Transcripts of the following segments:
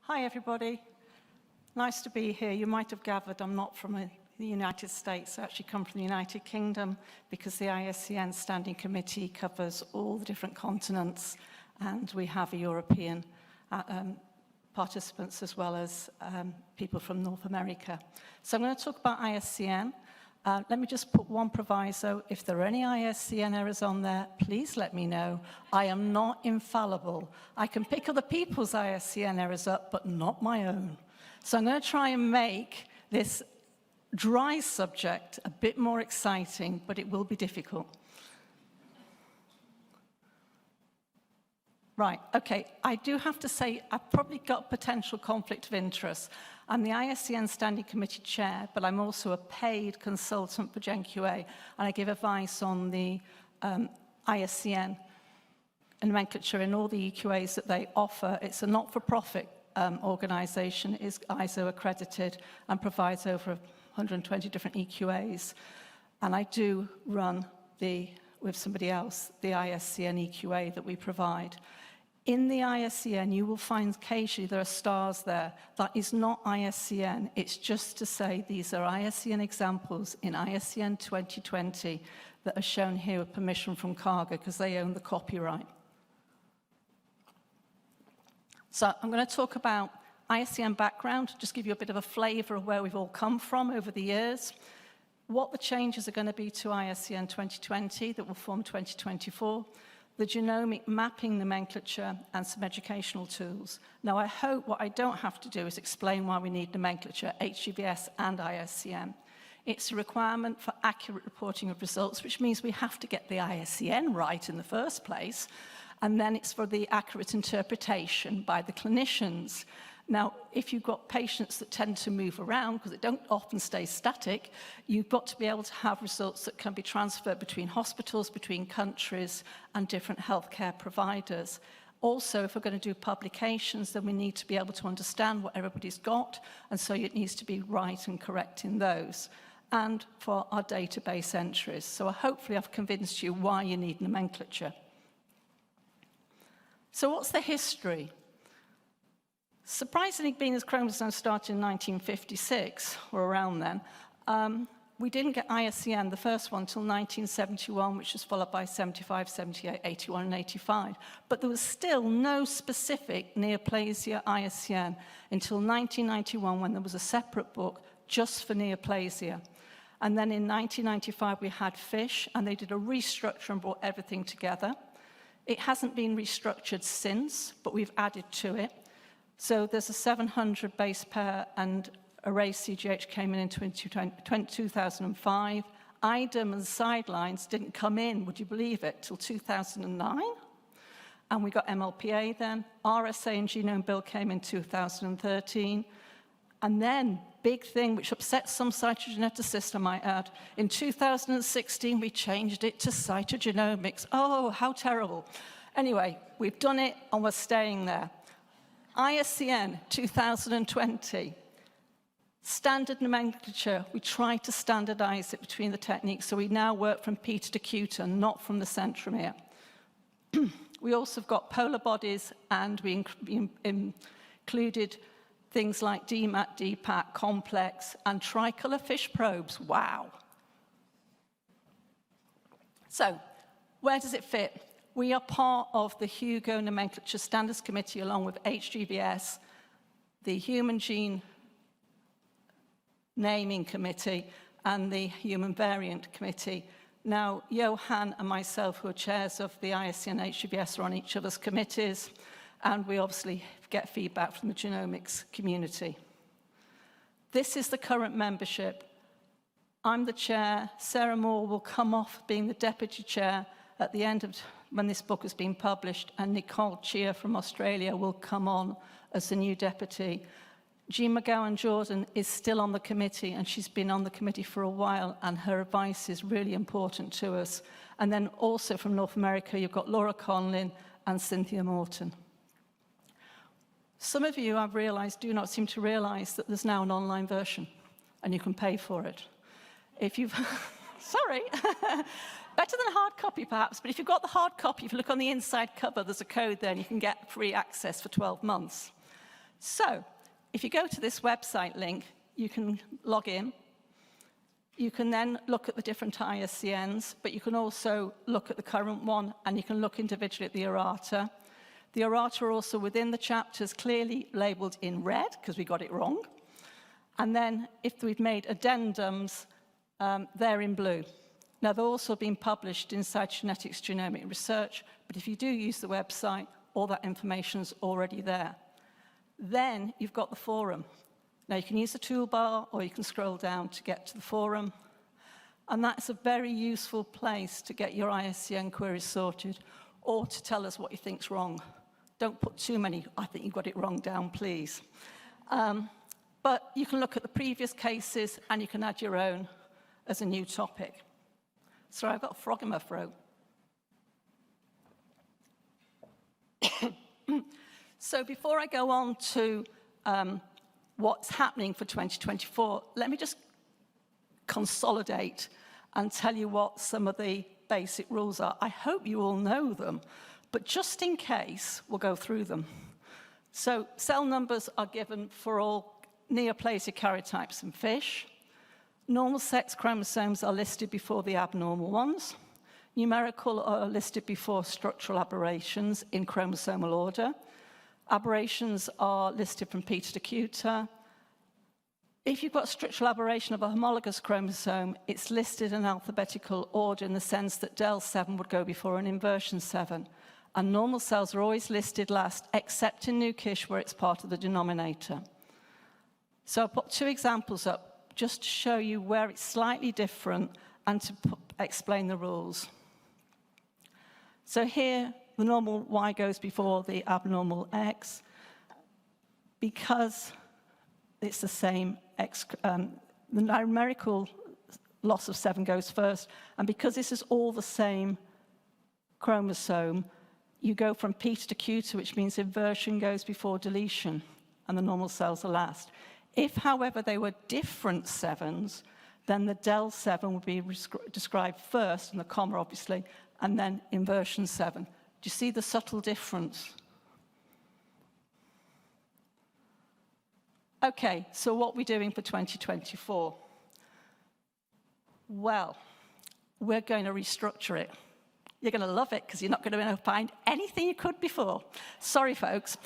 Hi, everybody. Nice to be here. You might have gathered I'm not from the United States. I actually come from the United Kingdom because the ISCN Standing Committee covers all the different continents, and we have a European participants as well as people from North America. So I'm going to talk about ISCN. Let me just put one proviso. If there are any ISCN errors on there, please let me know. I am not infallible. I can pick other people's ISCN errors up, but not my own. So I'm going to try and make this dry subject a bit more exciting, but it will be difficult. Right, okay, I do have to say I've probably got potential conflict of interest. I'm the ISCN Standing Committee Chair, but I'm also a paid consultant for GenQA, and I give advice on the ISCN nomenclature in all the EQAs that they offer. It's a not-for-profit organization, it is ISO accredited, and provides over 120 different EQAs. And I do run with somebody else, the ISCN EQA that we provide. In the ISCN, you will find occasionally there are stars there. That is not ISCN. It's just to say these are ISCN examples in ISCN 2020 that are shown here with permission from CARGA because they own the copyright. So I'm going to talk about ISCN background, just give you a bit of a flavor of where we've all come from over the years, what the changes are going to be to ISCN 2020 that will form 2024, the genomic mapping nomenclature, and some educational tools. Now, I hope what I don't have to do is explain why we need nomenclature, HGVS and ISCN. It's a requirement for accurate reporting of results, which means we have to get the ISCN right in the first place, and then it's for the accurate interpretation by the clinicians. Now, if you've got patients that tend to move around, because they don't often stay static, you've got to be able to have results that can be transferred between hospitals, between countries, and different healthcare providers. Also, if we're going to do publications, then we need to be able to understand what everybody's got, and so it needs to be right and correct in those, and for our database entries. So hopefully I've convinced you why you need nomenclature. So what's the history? Surprisingly, being as chromosomes started in 1956, or around then, we didn't get ISCN, the first one, until 1971, which was followed by 75, 78, 81, and 85. But there was still no specific neoplasia ISCN until 1991, when there was a separate book just for neoplasia. And then in 1995, we had FISH, and they did a restructure and brought everything together. It hasn't been restructured since, but we've added to it. So there's a 700 base pair, and array CGH came in 2005. IDEM and sidelines didn't come in, would you believe it, till 2009. And we got MLPA then. RSA and Genome Bill came in 2013. And then, big thing, which upset some cytogeneticists, I might add, in 2016, we changed it to cytogenomics. Oh, how terrible. Anyway, we've done it, and we're staying there. ISCN 2020, standard nomenclature. We try to standardize it between the techniques, so we now work from Peter to Cuta, not from the centromere. We also have got polar bodies, and we included things like DMAT, DPAT, complex, and tricolor fish probes. Wow. So, where does it fit? We are part of the HUGO Nomenclature Standards Committee, along with HGVS, the Human Gene Naming Committee, and the Human Variant Committee. Now, Johan and myself, who are chairs of the ISCN and HGVS, are on each other's committees, and we obviously get feedback from the genomics community. This is the current membership. I'm the chair. Sarah Moore will come off being the deputy chair at the end of when this book has been published, and Nicole Chia from Australia will come on as the new deputy. Jean McGowan-Jordan is still on the committee, and she's been on the committee for a while, and her advice is really important to us. And then also from North America, you've got Laura Conlin and Cynthia Morton. Some of you, I've realized, do not seem to realize that there's now an online version, and you can pay for it. If you've, sorry. Better than a hard copy, perhaps, but if you've got the hard copy, if you look on the inside cover, there's a code there, and you can get free access for 12 months. So if you go to this website link, you can log in. You can then look at the different ISCNs, but you can also look at the current one, and you can look individually at the errata. The errata are also within the chapters clearly labeled in red, because we got it wrong. And then if we've made addendums, they're in blue. Now, they're also being published in Cytogenetics Genomic Research, but if you do use the website, all that information's already there. Then you've got the forum. Now, you can use the toolbar, or you can scroll down to get to the forum. And that's a very useful place to get your ISCN queries sorted, or to tell us what you think's wrong. Don't put too many, I think you've got it wrong down, please. But you can look at the previous cases, and you can add your own as a new topic. Sorry, I've got a frog in my throat. So before I go on to what's happening for 2024, let me just consolidate and tell you what some of the basic rules are. I hope you all know them, but just in case, we'll go through them. So cell numbers are given for all Neoplasia karyotypes in fish. Normal sex chromosomes are listed before the abnormal ones. Numerical are listed before structural aberrations in chromosomal order. Aberrations are listed from Peter to Cuta. If you've got structural aberration of a homologous chromosome, it's listed in alphabetical order in the sense that del 7 would go before an inversion 7. And normal cells are always listed last, except in Nukish, where it's part of the denominator. So I'll put two examples up just to show you where it's slightly different and to explain the rules. So here, the normal Y goes before the abnormal X. Because it's the same X, the numerical loss of 7 goes first, and because this is all the same chromosome, you go from Peter to Cuta, which means inversion goes before deletion, and the normal cells are last. If, however, they were different 7s, then the del 7 would be described first, and the comma, obviously, and then inversion 7. Do you see the subtle difference? Okay, so what are we doing for 2024? Well, we're going to restructure it. You're going to love it, because you're not going to find anything you could before. Sorry, folks.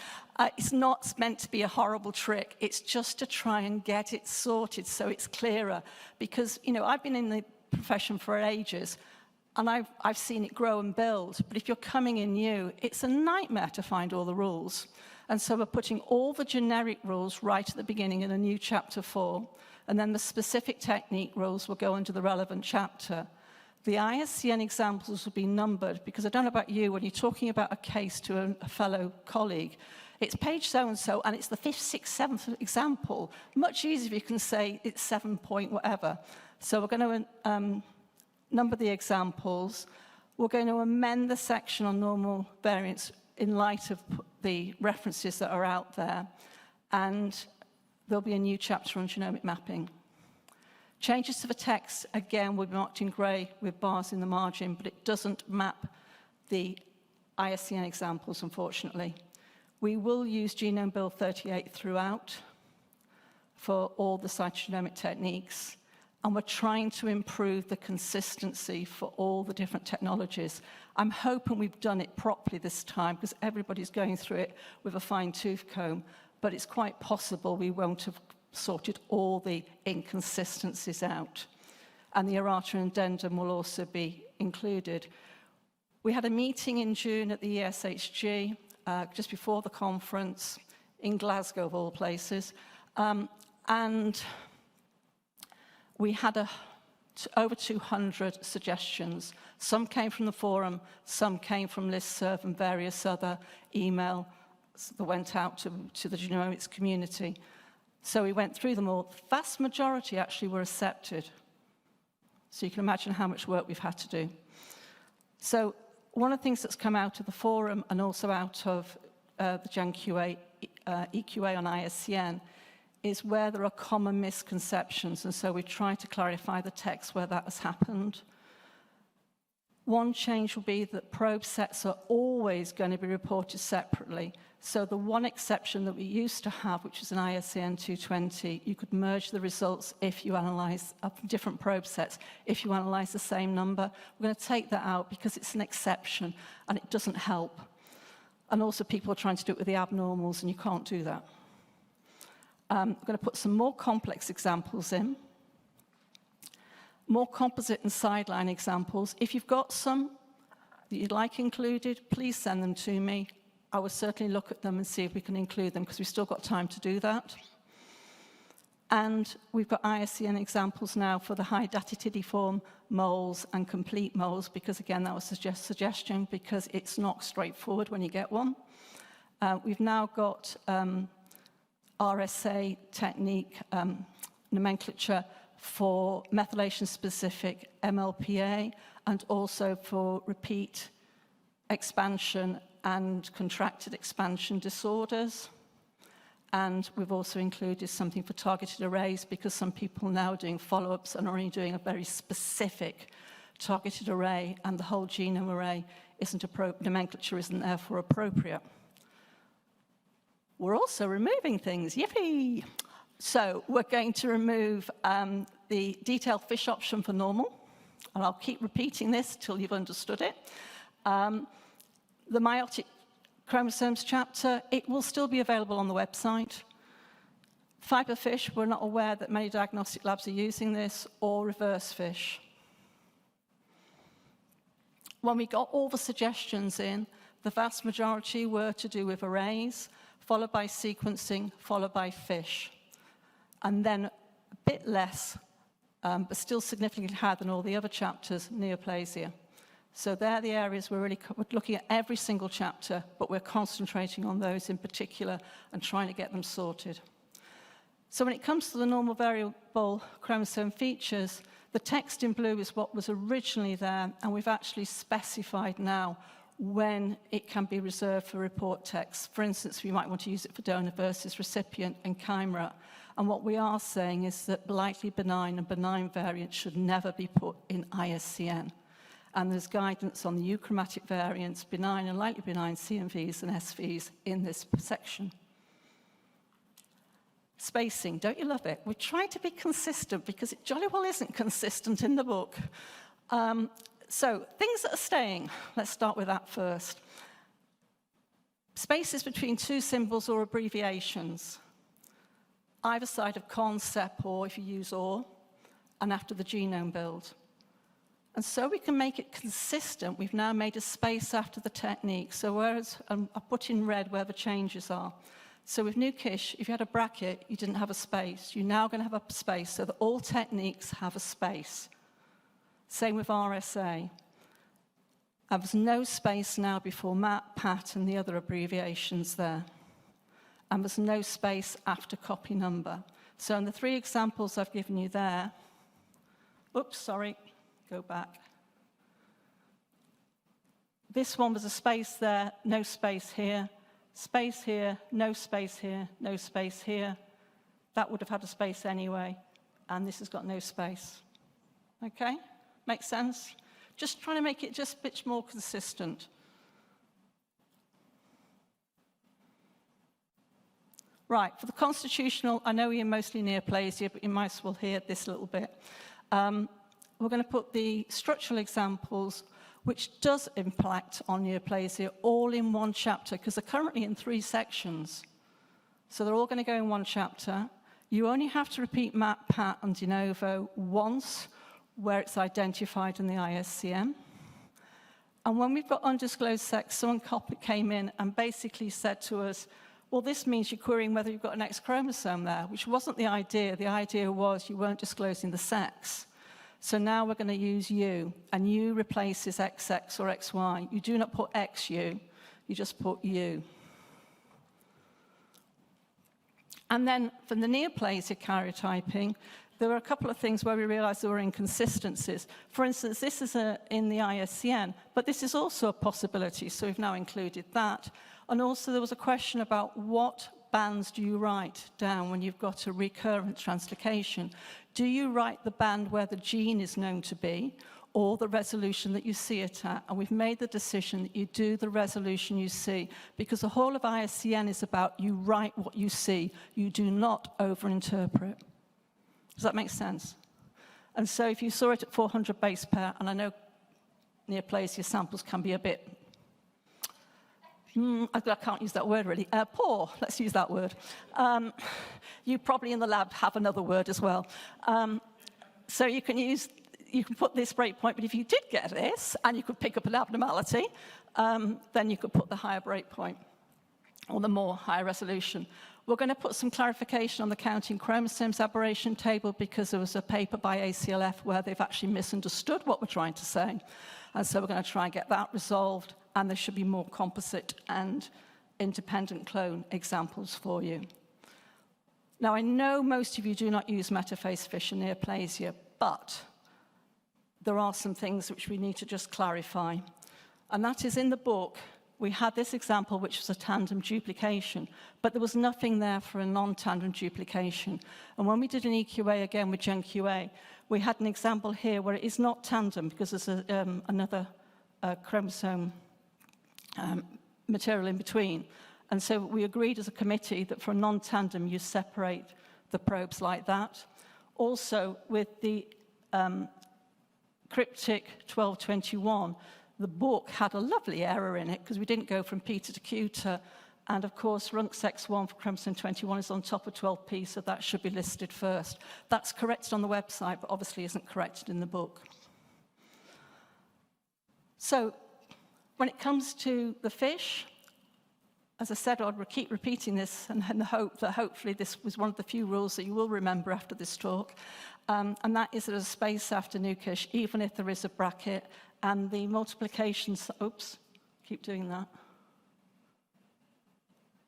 It's not meant to be a horrible trick. It's just to try and get it sorted so it's clearer. Because, you know, I've been in the profession for ages, and I've seen it grow and build. But if you're coming in new, it's a nightmare to find all the rules. And so we're putting all the generic rules right at the beginning in a new chapter 4. And then the specific technique rules will go into the relevant chapter. The ISCN examples will be numbered, because I don't know about you, when you're talking about a case to a fellow colleague, it's page so-and-so, and it's the 5th, 6th, 7th example. Much easier if you can say it's 7 point whatever. So we're going to number the examples. We're going to amend the section on normal variants in light of the references that are out there. And there'll be a new chapter on genomic mapping. Changes to the text, again, will be marked in grey with bars in the margin, but it doesn't map the ISCN examples, unfortunately. We will use Genome Build 38 throughout for all the cytogenomic techniques, and we're trying to improve the consistency for all the different technologies. I'm hoping we've done it properly this time, because everybody's going through it with a fine-tooth comb, but it's quite possible we won't have sorted all the inconsistencies out. And the errata and addendum will also be included. We had a meeting in June at the ESHG, just before the conference, in Glasgow, of all places. And we had over 200 suggestions. Some came from the forum, some came from listserv and various other emails that went out to the genomics community. So we went through them all. The vast majority actually were accepted. So you can imagine how much work we've had to do. So one of the things that's come out of the forum and also out of the Gen QA, EQA on ISCN is where there are common misconceptions. And so we try to clarify the text where that has happened. One change will be that probe sets are always going to be reported separately. So the one exception that we used to have, which is an ISCN 220, you could merge the results if you analyze different probe sets, if you analyze the same number. We're going to take that out because it's an exception and it doesn't help. And also people are trying to do it with the abnormals and you can't do that. I'm going to put some more complex examples in. More composite and sideline examples. If you've got some that you'd like included, please send them to me. I will certainly look at them and see if we can include them because we've still got time to do that. And we've got ISCN examples now for the high datitidiform moles and complete moles because, again, that was a suggestion because it's not straightforward when you get one. We've now got RSA technique nomenclature for methylation-specific MLPA and also for repeat expansion and contracted expansion disorders. And we've also included something for targeted arrays because some people now are doing follow-ups and are only doing a very specific targeted array and the whole genome array nomenclature isn't therefore appropriate. We're also removing things, yippee! So we're going to remove the detailed fish option for normal, and I'll keep repeating this till you've understood it. The meiotic chromosomes chapter, it will still be available on the website. Fiberfish, we're not aware that many diagnostic labs are using this, or reverse fish. When we got all the suggestions in, the vast majority were to do with arrays, followed by sequencing, followed by fish. And then a bit less, but still significantly higher than all the other chapters, neoplasia. So they're the areas we're looking at every single chapter, but we're concentrating on those in particular and trying to get them sorted. So when it comes to the normal variable chromosome features, the text in blue is what was originally there, and we've actually specified now when it can be reserved for report text. For instance, we might want to use it for donor versus recipient and chimera. And what we are saying is that lightly benign and benign variants should never be put in ISCN. And there's guidance on the euchromatic variants, benign and lightly benign CMVs and SVs in this section. Spacing, don't you love it? We try to be consistent because it jolly well isn't consistent in the book. So things that are staying, let's start with that first. Spaces between two symbols or abbreviations, either side of concept or if you use or, and after the genome build. And so we can make it consistent, we've now made a space after the technique. So whereas I put in red where the changes are. So with NuKish, if you had a bracket, you didn't have a space. You're now going to have a space so that all techniques have a space. Same with RSA. There's no space now before MAT, PAT, and the other abbreviations there. And there's no space after copy number. So in the three examples I've given you there, oops, sorry, go back. This one was a space there, no space here, no space here, no space here. That would have had a space anyway, and this has got no space. Okay? Make sense? Just trying to make it just a bit more consistent. Right, for the constitutional, I know you're mostly neoplasia, but you might as well hear this a little bit. We're going to put the structural examples, which does impact on neoplasia, all in one chapter, because they're currently in 3 sections. So they're all going to go in one chapter. You only have to repeat MAT, PAT, and de novo once, where it's identified in the ISCN. And when we've got undisclosed sex, someone came in and basically said to us, well, this means you're querying whether you've got an X chromosome there, which wasn't the idea. The idea was you weren't disclosing the sex. So now we're going to use U, and U replaces XX or XY. You do not put XU, you just put U. And then for the neoplasia karyotyping, there were a couple of things where we realized there were inconsistencies. For instance, this is in the ISCN, but this is also a possibility, so we've now included that. And also there was a question about what bands do you write down when you've got a recurrent translocation? Do you write the band where the gene is known to be, or the resolution that you see it at. And we've made the decision that you do the resolution you see, because the whole of ISCN is about you write what you see. You do not overinterpret. Does that make sense? And so if you saw it at 400 base pair, and I know Neoplasia samples can be a bit, I can't use that word really, poor, let's use that word. You probably in the lab have another word as well. So you can put this breakpoint, but if you did get this, and you could pick up an abnormality, then you could put the higher breakpoint, or the more higher resolution. We're going to put some clarification on the counting chromosomes aberration table, because there was a paper by ACLF where they've actually misunderstood what we're trying to say. And so we're going to try and get that resolved, and there should be more composite and independent clone examples for you. Now, I know most of you do not use metaphase fish and neoplasia, but there are some things which we need to just clarify. And that is, in the book, we had this example, which was a tandem duplication, but there was nothing there for a non-tandem duplication. And when we did an EQA again with GenQA, we had an example here where it is not tandem, because there's another chromosome material in between. And so we agreed as a committee that for a non-tandem, you separate the probes like that. Also, with the cryptic 1221, the book had a lovely error in it, because we didn't go from Peter to Cuter. And of course, RUNX1 for chromosome 21 is on top of 12p, so that should be listed first. That's corrected on the website, but obviously isn't corrected in the book. So when it comes to the fish, as I said, I'll keep repeating this in the hope that hopefully this was one of the few rules that you will remember after this talk. And that is there's a space after nukish, even if there is a bracket, and the multiplication, oops, keep doing that.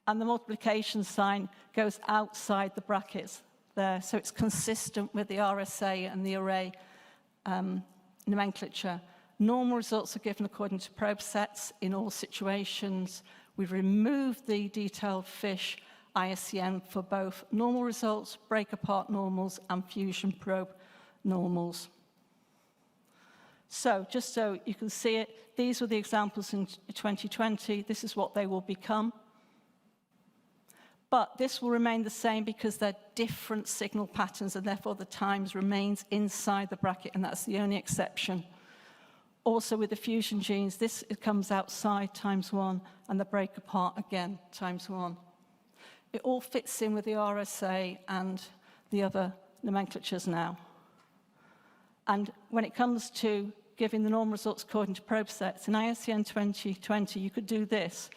And the multiplication sign goes outside the brackets there, so it's consistent with the RSA and the array nomenclature. Normal results are given according to probe sets in all situations. We've removed the detailed fish ISCN for both normal results, break apart normals, and fusion probe normals. So just so you can see it, these were the examples in 2020. This is what they will become. But this will remain the same because they're different signal patterns, and therefore the times remains inside the bracket, and that's the only exception. Also with the fusion genes, this comes outside ×1, and the break apart again ×1. It all fits in with the RSA and the other nomenclatures now. And when it comes to giving the normal results according to probe sets, in ISCN 2020, you could do this,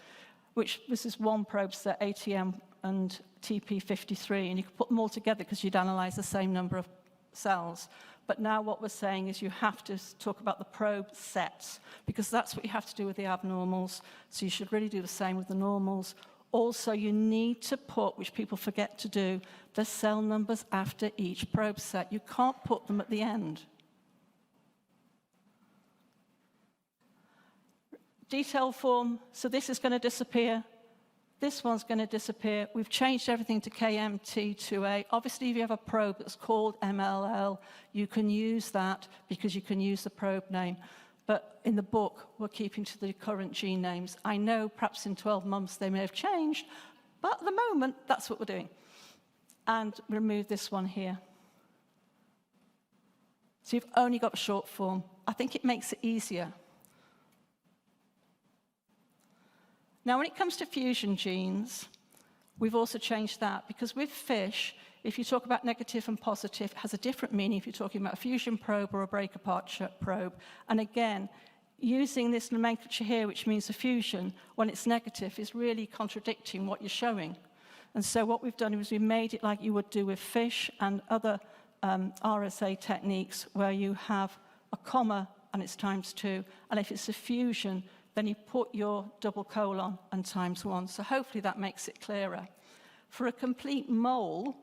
which this is one probe set, ATM and TP53, and you could put them all together because you'd analyze the same number of cells. But now what we're saying is you have to talk about the probe sets, because that's what you have to do with the abnormals. So you should really do the same with the normals. Also, you need to put, which people forget to do, the cell numbers after each probe set. You can't put them at the end. Detail form, so this is going to disappear. This one's going to disappear. We've changed everything to KMT2A. Obviously, if you have a probe that's called MLL, you can use that because you can use the probe name. But in the book, we're keeping to the current gene names. I know perhaps in 12 months they may have changed, but at the moment, that's what we're doing. And remove this one here. So you've only got short form. I think it makes it easier. Now, when it comes to fusion genes, we've also changed that, because with fish, if you talk about negative and positive, it has a different meaning if you're talking about a fusion probe or a break-apart probe. And again, using this nomenclature here, which means a fusion, when it's negative, is really contradicting what you're showing. And so what we've done is we've made it like you would do with fish and other RSA techniques, where you have a comma and it's ×2, and if it's a fusion, then you put your double colon and ×1. So hopefully that makes it clearer. For a complete mole,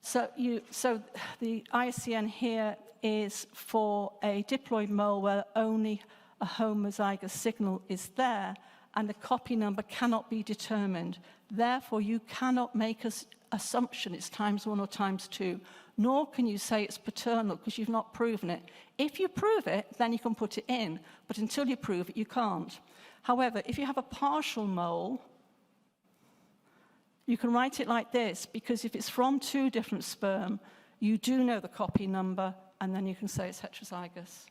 so the ISCN here is for a diploid mole where only a homozygous signal is there, and the copy number cannot be determined. Therefore, you cannot make assumption it's times 1 or times 2, nor can you say it's paternal because you've not proven it. If you prove it, then you can put it in, but until you prove it, you can't. However, if you have a partial mole, you can write it like this, because if it's from 2 different sperm, you do know the copy number, and then you can say it's heterozygous.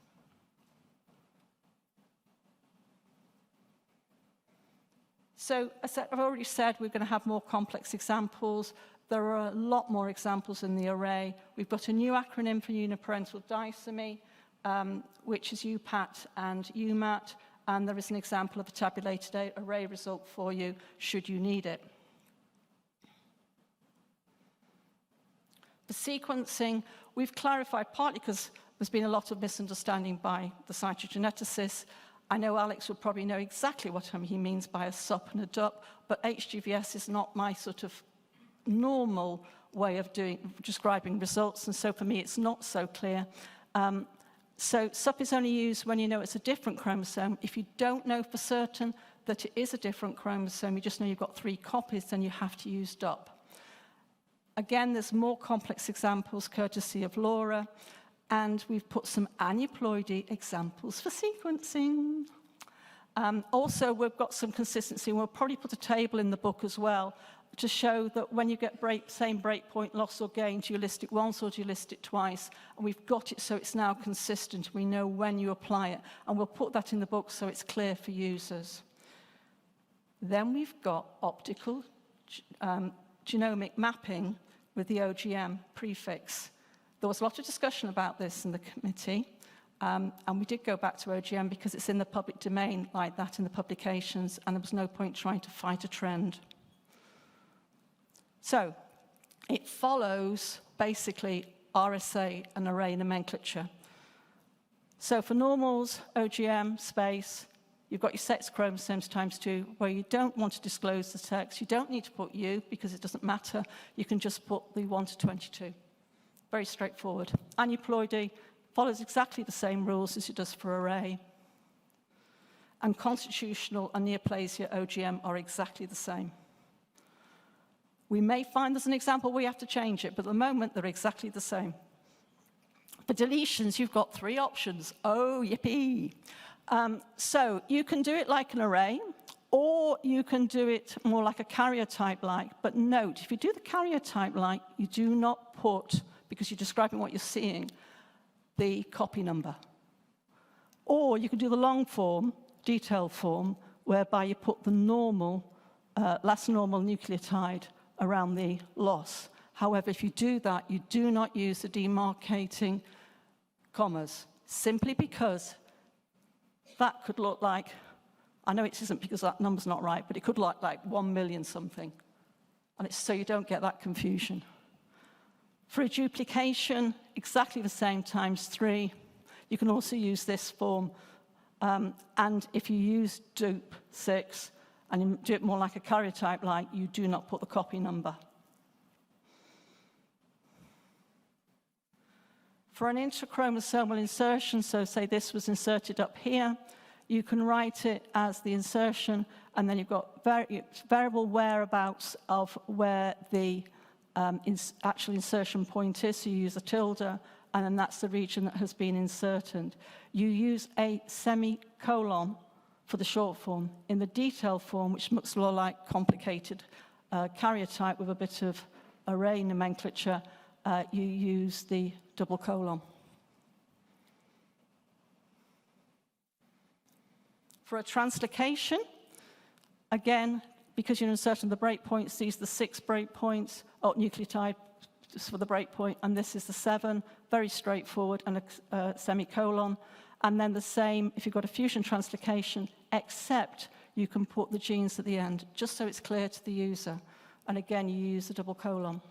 So, as I've already said, we're going to have more complex examples. There are a lot more examples in the array. We've got a new acronym for uniparental disomy, which is UPAT and UMAT, and there is an example of a tabulated array result for you, should you need it. The sequencing, we've clarified partly because there's been a lot of misunderstanding by the cytogeneticists. I know Alex will probably know exactly what he means by a SUP and a DUP, but HGVS is not my sort of normal way of describing results, and so for me it's not so clear. So SUP is only used when you know it's a different chromosome. If you don't know for certain that it is a different chromosome, you just know you've got 3 copies, then you have to use DUP. Again, there's more complex examples courtesy of Laura, and we've put some aneuploidy examples for sequencing. Also, we've got some consistency, and we'll probably put a table in the book as well to show that when you get same breakpoint loss or gain, do you list it once or do you list it twice? And we've got it so it's now consistent. We know when you apply it, and we'll put that in the book so it's clear for users. Then we've got optical genomic mapping with the OGM prefix. There was a lot of discussion about this in the committee, and we did go back to OGM because it's in the public domain like that in the publications, and there was no point trying to fight a trend. So it follows basically RSA and array nomenclature. So for normals, OGM, space, you've got your sex chromosomes times 2, where you don't want to disclose the sex. You don't need to put U because it doesn't matter. You can just put the 1 to 22. Very straightforward. Aneuploidy follows exactly the same rules as it does for array. And constitutional and neoplasia OGM are exactly the same. We may find there's an example we have to change it, but at the moment they're exactly the same. For deletions, you've got 3 options. Oh, yippee. So you can do it like an array, or you can do it more like a karyotype-like. But note, if you do the karyotype-like, you do not put, because you're describing what you're seeing, the copy number. Or you can do the long form, detailed form, whereby you put the normal, last normal nucleotide around the loss. However, if you do that, you do not use the demarcating commas, simply because that could look like, I know it isn't because that number's not right, but it could look like 1 million something. And it's so you don't get that confusion. For a duplication, exactly the same times 3. You can also use this form. And if you use dupe 6, and you do it more like a karyotype-like, you do not put the copy number. For an intrachromosomal insertion, so say this was inserted up here, you can write it as the insertion, and then you've got variable whereabouts of where the actual insertion point is, so you use a tilde, and then that's the region that has been inserted. You use a semicolon for the short form. In the detailed form, which looks more like complicated karyotype with a bit of array nomenclature, you use the double colon. For a translocation, again, because you're inserting the breakpoints, these are the 6 breakpoints, nucleotide for the breakpoint, and this is the 7, very straightforward, and a semicolon. And then the same if you've got a fusion translocation, except you can put the genes at the end, just so it's clear to the user. And again, you use the double colon.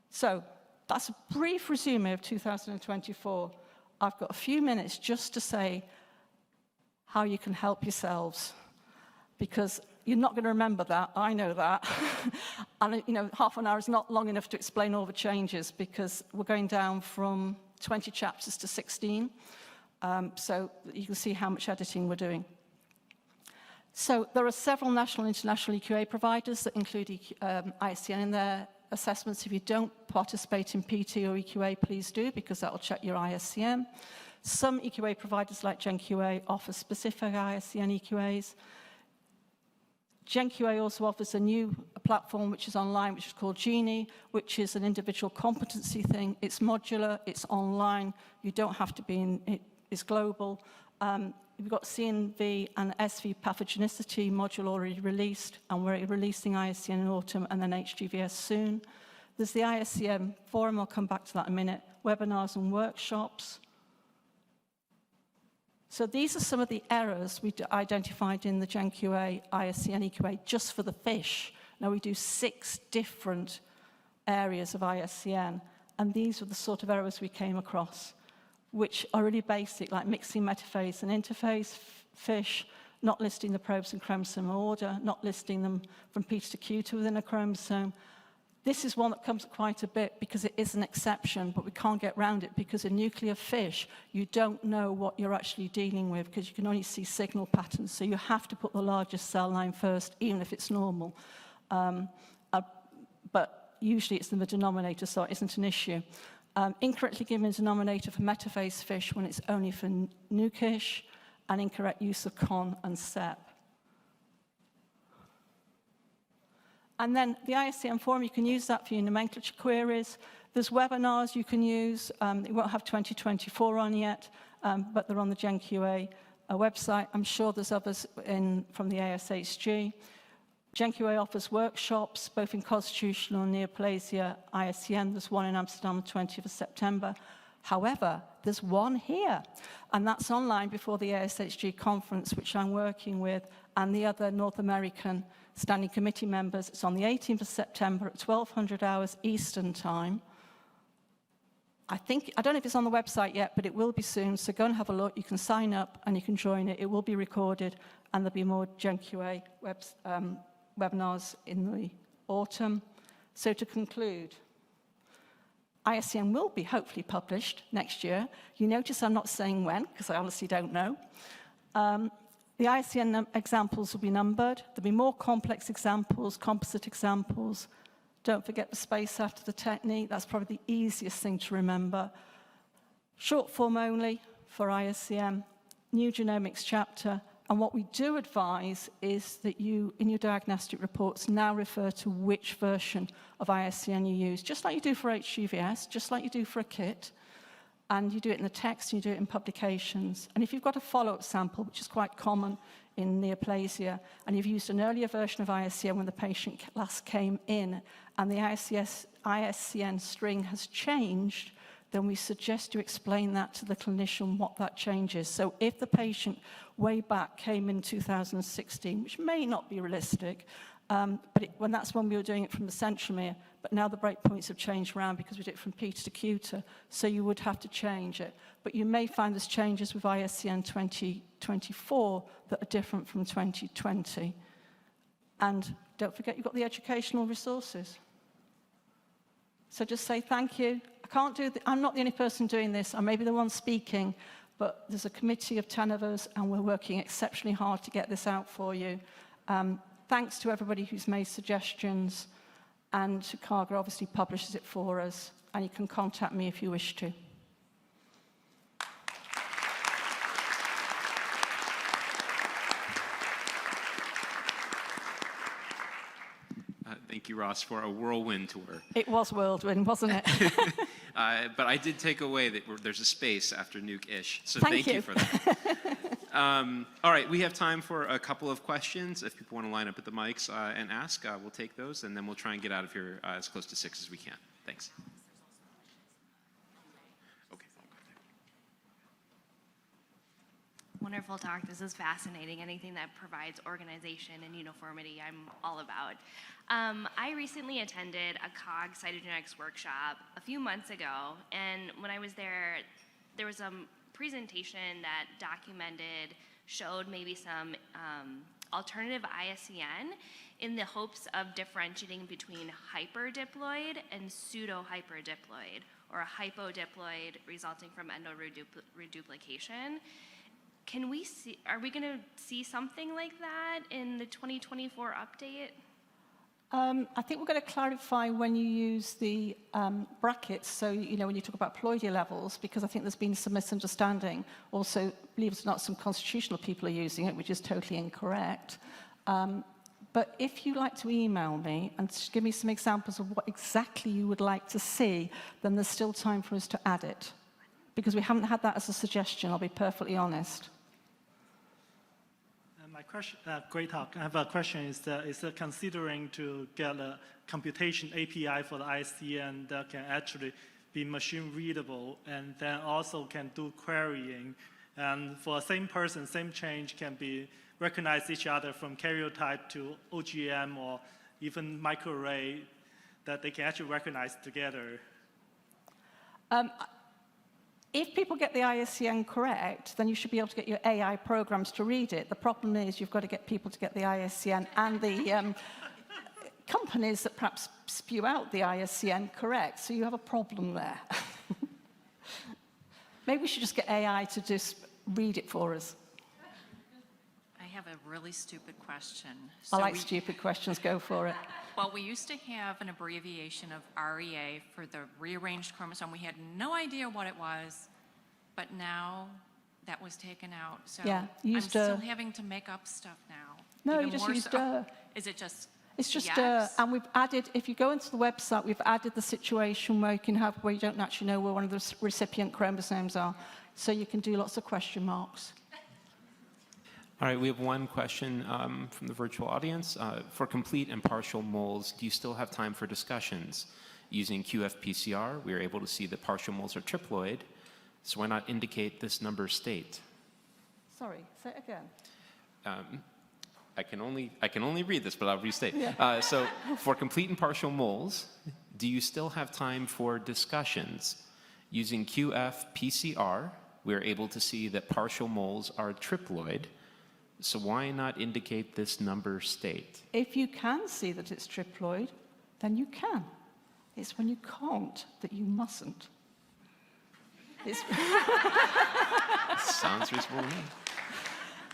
So that's a brief resume of 2024. I've got a few minutes just to say how you can help yourselves, because you're not going to remember that, I know that. And half an hour is not long enough to explain all the changes, because we're going down from 20 chapters to 16, so you can see how much editing we're doing. So there are several national and international EQA providers that include ISCN in their assessments. If you don't participate in PT or EQA, please do, because that will check your ISCN. Some EQA providers like GenQA offer specific ISCN EQAs. GenQA also offers a new platform which is online, which is called Genie, which is an individual competency thing. It's modular, it's online, you don't have to be in, it's global. We've got CNV and SV pathogenicity module already released, and we're releasing ISCN in autumn and then HGVS soon. There's the ISCN forum, I'll come back to that in a minute, webinars and workshops. So these are some of the errors we identified in the GenQA, ISCN, EQA, just for the fish. Now we do 6 different areas of ISCN, and these are the sort of errors we came across, which are really basic, like mixing metaphase and interphase fish, not listing the probes in chromosome order, not listing them from Peter to Q within a chromosome. This is one that comes quite a bit because it is an exception, but we can't get around it because in nuclear fish, you don't know what you're actually dealing with because you can only see signal patterns. So you have to put the largest cell line first, even if it's normal. But usually it's in the denominator, so it isn't an issue. Incorrectly given a denominator for metaphase fish when it's only for nukish, and incorrect use of con and sep. And then the ISCN forum, you can use that for your nomenclature queries. There's webinars you can use. It won't have 2024 on yet, but they're on the GenQA website. I'm sure there's others from the ASHG. GenQA offers workshops, both in constitutional and neoplasia ISCN. There's one in Amsterdam on the 20th of September. However, there's one here, and that's online before the ASHG conference, which I'm working with, and the other North American Standing Committee members. It's on the 18th of September at 1200 hours Eastern Time. I don't know if it's on the website yet, but it will be soon, so go and have a look. You can sign up and you can join it. It will be recorded, and there'll be more GenQA webinars in the autumn. So to conclude, ISCN will be hopefully published next year. You notice I'm not saying when, because I honestly don't know. The ISCN examples will be numbered. There'll be more complex examples, composite examples. Don't forget the space after the technique. That's probably the easiest thing to remember. Short form only for ISCN, new genomics chapter. And what we do advise is that you, in your diagnostic reports, now refer to which version of ISCN you use, just like you do for HGVS, just like you do for a kit. And you do it in the text, and you do it in publications. And if you've got a follow-up sample, which is quite common in neoplasia, and you've used an earlier version of ISCN when the patient last came in, and the ISCN string has changed, then we suggest you explain that to the clinician what that change is. So if the patient way back came in 2016, which may not be realistic, but that's when we were doing it from the centromere, but now the breakpoints have changed around because we did it from Peter to Q, so you would have to change it. But you may find there's changes with ISCN 2024 that are different from 2020. And don't forget you've got the educational resources. So just say thank you. I'm not the only person doing this. I may be the one speaking, but there's a committee of 10 of us, and we're working exceptionally hard to get this out for you. Thanks to everybody who's made suggestions, and Chicago obviously publishes it for us, and you can contact me if you wish to. Thank you, Ross, for a whirlwind tour. It was whirlwind, wasn't it? But I did take away that there's a space after nuke-ish, so thank you for that. All right, we have time for a couple of questions. If people want to line up at the mics and ask, we'll take those, and then we'll try and get out of here as close to 6 as we can. Thanks. Okay. Wonderful talk. This is fascinating. Anything that provides organization and uniformity, I'm all about. I recently attended a COG cytogenetics workshop a few months ago, and when I was there, there was a presentation that showed maybe some alternative ISCN in the hopes of differentiating between hyperdiploid and pseudo-hyperdiploid, or a hypodiploid resulting from endoreduplication. can we see, are we going to see something like that in the 2024 update? I think we're going to clarify when you use the brackets, so, you know, when you talk about ploidy levels, because I think there's been some misunderstanding. Also, believe it or not, some constitutional people are using it, which is totally incorrect. But if you'd like to email me and give me some examples of what exactly you would like to see, then there's still time for us to add it. Because we haven't had that as a suggestion, I'll be perfectly honest. My question, great talk. I have a question: is considering to get a computation API for the ISCN that can actually be machine readable and then also can do querying, and for the same person, same change can be recognize each other from karyotype to OGM or even microarray, that they can actually recognize together? If people get the ISCN correct, then you should be able to get your AI programs to read it. The problem is you've got to get people to get the ISCN and the companies that perhaps spew out the ISCN correct. So you have a problem there. Maybe we should just get AI to just read it for us. I have a really stupid question. I like stupid questions, go for it. Well, we used to have an abbreviation of REA for the rearranged chromosome. We had no idea what it was, but now that was taken out. So Yeah, you I'm used still having to make up stuff now. No, Even you just more used so. Is it just It's just, yes? and we've added, if you go into the website, we've added the situation where you can have, where you don't actually know where one of the recipient chromosomes are. So you can do lots of question marks. All right, we have one question from the virtual audience. For complete and partial moles, do you still have time for discussions? Using QF-PCR, we are able to see that partial moles are triploid, so why not indicate this number state? Sorry, say it again. I can only read this, but I'll restate. Yeah. So for complete and partial moles, do you still have time for discussions? Using QF-PCR, we are able to see that partial moles are triploid, so why not indicate this number state? If you can see that it's triploid, then you can. It's when you can't that you mustn't. Sounds reasonable to me.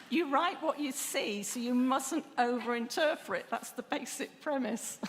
You write what you see, so you mustn't overinterpret. That's the basic premise.